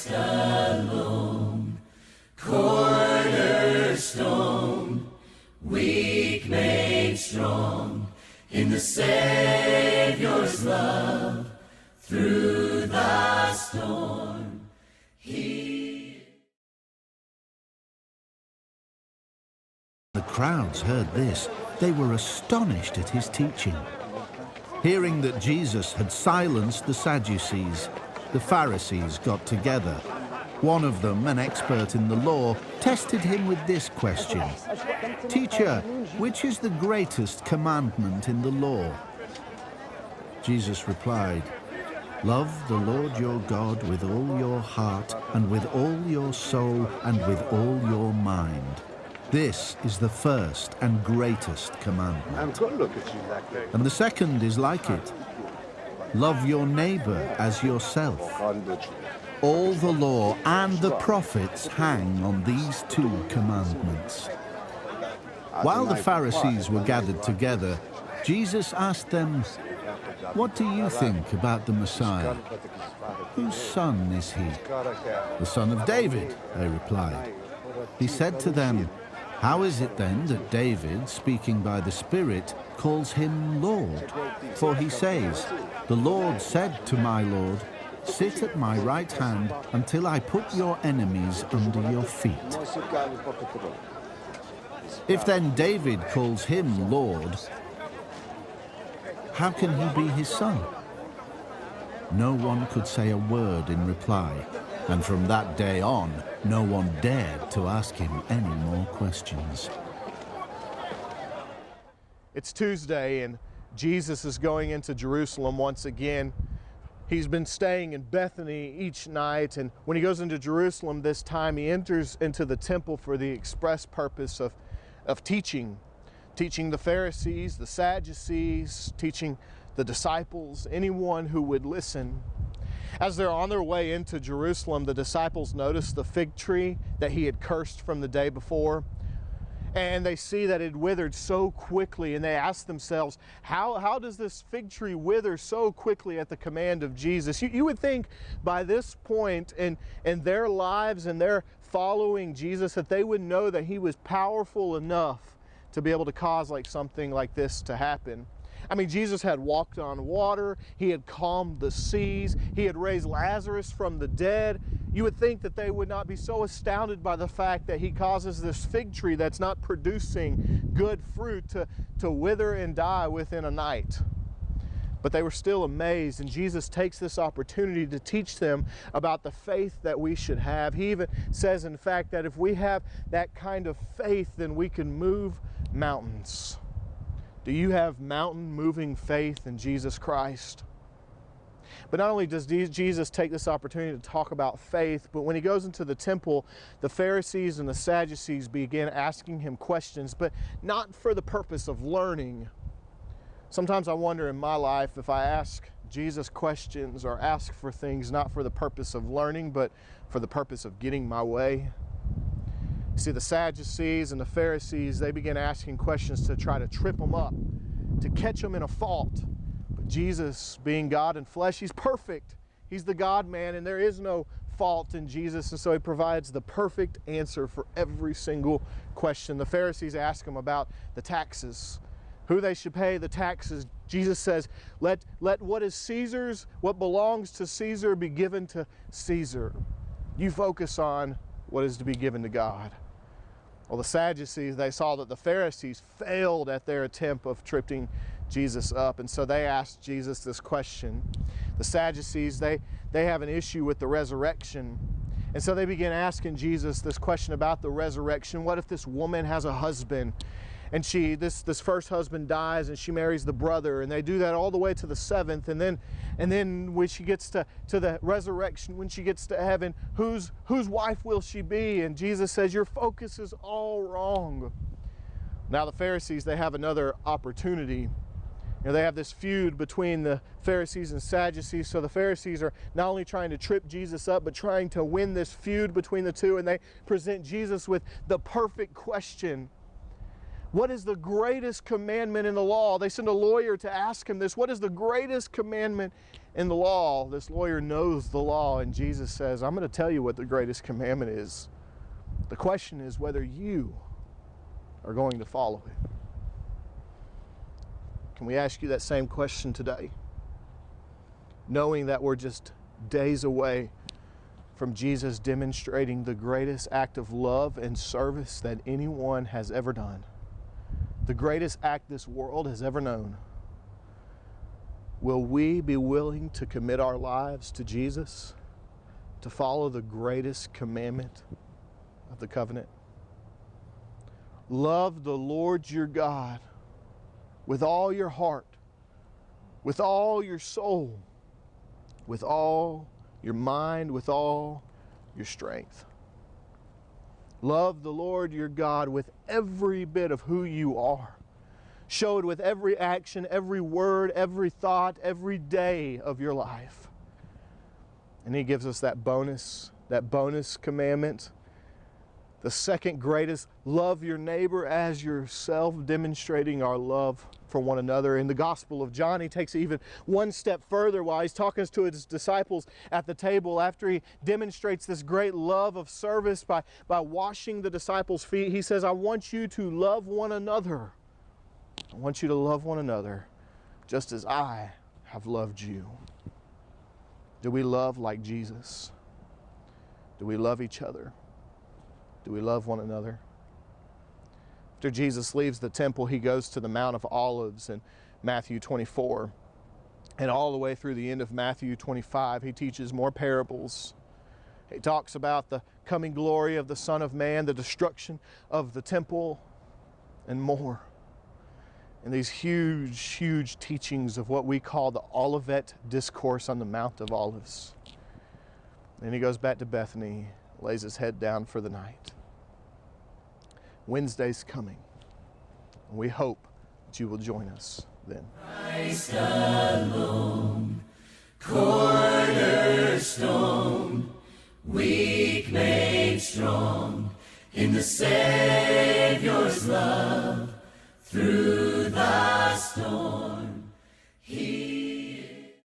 Christ alone, cornerstone, weak made strong in the Savior's love, through the storm. The crowds heard this. They were astonished at his teaching. Hearing that Jesus had silenced the Sadducees, the Pharisees got together. One of them, an expert in the law, tested him with this question: "Teacher, which is the greatest commandment in the law?" Jesus replied, "Love the Lord your God with all your heart and with all your soul and with all your mind. This is the first and greatest commandment. And the second is like it. Love your neighbor as yourself. All the law and the prophets hang on these two commandments." While the Pharisees were gathered together, Jesus asked them, "What do you think about the Messiah? Whose son is he?" "The son of David," they replied. He said to them, "How is it then that David, speaking by the Spirit, calls him Lord? For he says, 'The Lord said to my Lord, sit at my right hand until I put your enemies under your feet.' If then David calls him Lord, how can he be his son?" No one could say a word in reply, and from that day on, no one dared to ask him any more questions. It's Tuesday, and Jesus is going into Jerusalem once again. He's been staying in Bethany each night, and when he goes into Jerusalem this time, he enters into the temple for the express purpose of teaching the Pharisees, the Sadducees, teaching the disciples, anyone who would listen. As they're on their way into Jerusalem, the disciples notice the fig tree that he had cursed from the day before, and they see that it withered so quickly, and they ask themselves, how does this fig tree wither so quickly at the command of Jesus? You would think by this point in their lives and their following Jesus that they would know that he was powerful enough to be able to cause something like this to happen. I mean, Jesus had walked on water, he had calmed the seas, he had raised Lazarus from the dead. You would think that they would not be so astounded by the fact that he causes this fig tree that's not producing good fruit to wither and die within a night. But they were still amazed, and Jesus takes this opportunity to teach them about the faith that we should have. He even says, in fact, that if we have that kind of faith, then we can move mountains. Do you have mountain-moving faith in Jesus Christ? But not only does Jesus take this opportunity to talk about faith, but when he goes into the temple, the Pharisees and the Sadducees begin asking him questions, but not for the purpose of learning. Sometimes I wonder in my life if I ask Jesus questions or ask for things not for the purpose of learning, but for the purpose of getting my way. See, the Sadducees and the Pharisees, they begin asking questions to try to trip them up, to catch them in a fault. But Jesus, being God in flesh, he's perfect. He's the God-man, and there is no fault in Jesus, and so he provides the perfect answer for every single question. The Pharisees ask him about the taxes, who they should pay the taxes. Jesus says, let what is Caesar's, what belongs to Caesar, be given to Caesar. You focus on what is to be given to God. Well, the Sadducees, they saw that the Pharisees failed at their attempt of tripping Jesus up, and so they asked Jesus this question. The Sadducees, they have an issue with the resurrection, and so they begin asking Jesus this question about the resurrection. What if this woman has a husband, and this first husband dies, and she marries the brother, and they do that all the way to the seventh, and then when she gets to the resurrection, when she gets to heaven, whose wife will she be? And Jesus says, your focus is all wrong. Now the Pharisees, they have another opportunity. They have this feud between the Pharisees and Sadducees, so the Pharisees are not only trying to trip Jesus up, but trying to win this feud between the two, and they present Jesus with the perfect question. What is the greatest commandment in the law? They send a lawyer to ask him this. What is the greatest commandment in the law? This lawyer knows the law, and Jesus says, I'm going to tell you what the greatest commandment is. The question is whether you are going to follow it. Can we ask you that same question today? Knowing that we're just days away from Jesus demonstrating the greatest act of love and service that anyone has ever done. The greatest act this world has ever known. Will we be willing to commit our lives to Jesus, to follow the greatest commandment of the covenant? Love the Lord your God with all your heart, with all your soul, with all your mind, with all your strength. Love the Lord your God with every bit of who you are. Show it with every action, every word, every thought, every day of your life. And he gives us that bonus commandment. The second greatest, love your neighbor as yourself, demonstrating our love for one another. In the Gospel of John, he takes it even one step further while he's talking to his disciples at the table. After he demonstrates this great love of service by washing the disciples' feet, he says, I want you to love one another. I want you to love one another just as I have loved you. Do we love like Jesus? Do we love each other? Do we love one another? After Jesus leaves the temple, he goes to the Mount of Olives in Matthew 24. And all the way through the end of Matthew 25, he teaches more parables. He talks about the coming glory of the Son of Man, the destruction of the temple, and more. And these huge, huge teachings of what we call the Olivet Discourse on the Mount of Olives. Then he goes back to Bethany, lays his head down for the night. Wednesday's coming. We hope that you will join us then. Christ alone, cornerstone, weak made strong in the Savior's love. Through the storm, he